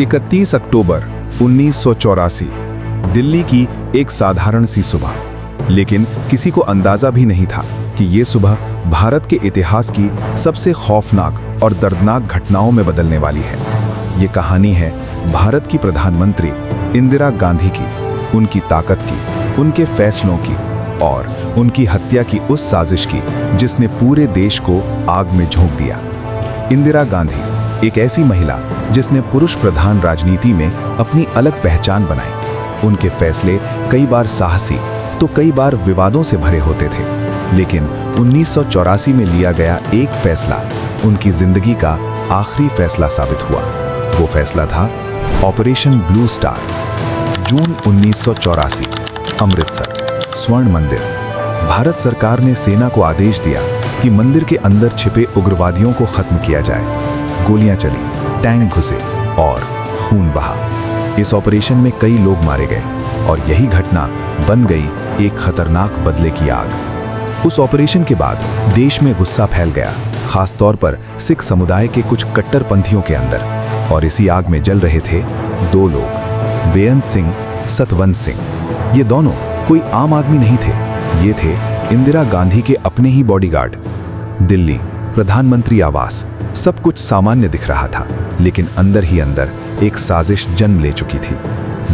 31 अक्टूबर 1984 दिल्ली की एक साधारण सी सुबह, लेकिन किसी को अंदाजा भी नहीं था कि ये सुबह भारत के इतिहास की सबसे खौफनाक और दर्दनाक घटनाओं में बदलने वाली है। ये कहानी है भारत की प्रधानमंत्री इंदिरा गांधी की, उनकी ताकत की, उनके फैसलों की और उनकी हत्या की उस साजिश की जिसने पूरे देश को आग में झोंक दिया। इंदिरा गांधी एक ऐसी महिला जिसने पुरुष प्रधान राजनीति में अपनी अलग पहचान बनाई। उनके फैसले कई बार साहसी तो कई बार विवादों से भरे होते थे, लेकिन 1984 में लिया गया एक फैसला उनकी जिंदगी का आखिरी फैसला साबित हुआ। वो फैसला था ऑपरेशन ब्लू स्टार। जून 1984, अमृतसर, स्वर्ण मंदिर। भारत सरकार ने सेना को आदेश दिया कि मंदिर के अंदर छिपे उग्रवादियों को खत्म किया जाए। गोलियां चली, टैंक घुसे और खून बहा। इस ऑपरेशन में कई लोग मारे गए और यही घटना बन गई एक खतरनाक बदले की आग। उस ऑपरेशन के बाद देश में गुस्सा फैल गया, खास तौर पर सिख समुदाय के कुछ कट्टरपंथियों के अंदर। और इसी आग में जल रहे थे दो लोग, बेअंत सिंह, सतवंत सिंह। ये दोनों कोई आम आदमी नहीं थे, ये थे इंदिरा गांधी के अपने ही बॉडीगार्ड। दिल्ली, प्रधानमंत्री आवास, सब कुछ सामान्य दिख रहा था, लेकिन अंदर ही अंदर एक साजिश जन्म ले चुकी थी।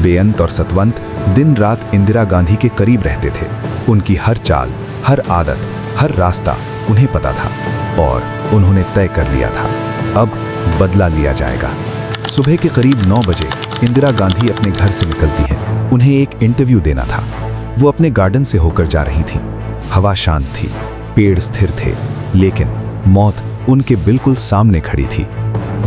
बेअंत और सतवंत दिन रात इंदिरा गांधी के करीब रहते थे। उनकी हर चाल, हर आदत, हर रास्ता उन्हें पता था और उन्होंने तय कर लिया था, अब बदला लिया जाएगा। सुबह के करीब 9 बजे इंदिरा गांधी अपने घर से निकलती हैं। उन्हें एक इंटरव्यू देना था। वो अपने गार्डन से होकर जा रही थीं। हवा शांत थी, पेड़ स्थिर थे, लेकिन मौत उनके बिल्कुल सामने खड़ी थी।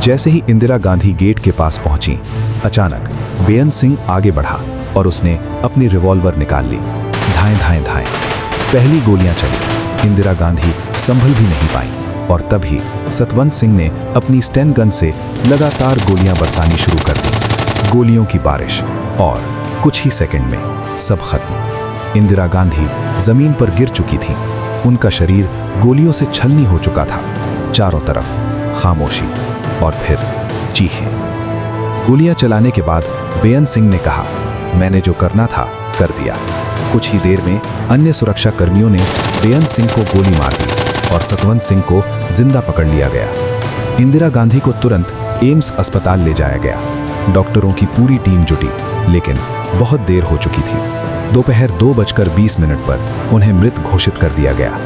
जैसे ही इंदिरा गांधी गेट के पास पहुंची, अचानक बेअंत सिंह आगे बढ़ा और उसने अपनी रिवॉल्वर निकाल ली। धाएं धाएं धाएं, पहली गोलियां चली। इंदिरा गांधी संभल भी नहीं पाई और तभी सतवंत सिंह ने अपनी स्टेन गन से लगातार गोलियां बरसानी शुरू कर दी। गोलियों की बारिश और कुछ ही सेकंड में सब खत्म। इंदिरा गांधी जमीन पर गिर चुकी थी। उनका शरीर गोलियों से छलनी हो चुका था। चारों तरफ खामोशी और फिर चीखें। गोलियां चलाने के बाद बेअंत सिंह ने कहा, मैंने जो करना था कर दिया। कुछ ही देर में अन्य सुरक्षा कर्मियों ने बेअंत सिंह को गोली मार दी और सतवंत सिंह को जिंदा पकड़ लिया गया। इंदिरा गांधी को तुरंत एम्स अस्पताल ले जाया गया। डॉक्टरों की पूरी टीम जुटी, लेकिन बहुत देर हो चुकी थी। दोपहर 2:20 पर उन्हें मृत घोषित कर दिया गया।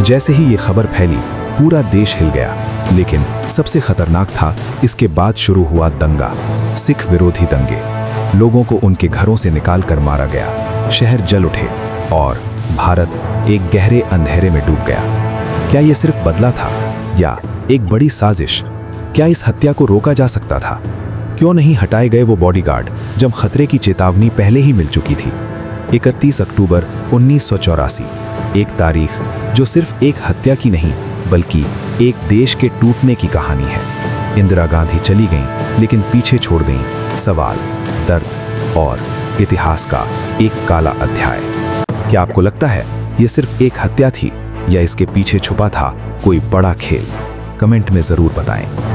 जैसे ही ये खबर फैली, पूरा देश हिल गया। लेकिन सबसे खतरनाक था इसके बाद शुरू हुआ दंगा, सिख विरोधी दंगे। लोगों को उनके घरों से निकाल कर मारा गया। शहर जल उठे और भारत एक गहरे अंधेरे में डूब गया। क्या ये सिर्फ बदला था या एक बड़ी साजिश? क्या इस हत्या को रोका जा सकता था? क्यों नहीं हटाए गए वो बॉडीगार्ड जब खतरे की चेतावनी पहले ही मिल चुकी थी? 31 अक्टूबर 1984, एक तारीख जो सिर्फ एक हत्या की नहीं बल्कि एक देश के टूटने की कहानी है। इंदिरा गांधी चली गईं, लेकिन पीछे छोड़ गईं सवाल, दर्द और इतिहास का एक काला अध्याय। क्या आपको लगता है ये सिर्फ एक हत्या थी या इसके पीछे छुपा था कोई बड़ा खेल? कमेंट में जरूर बताएं।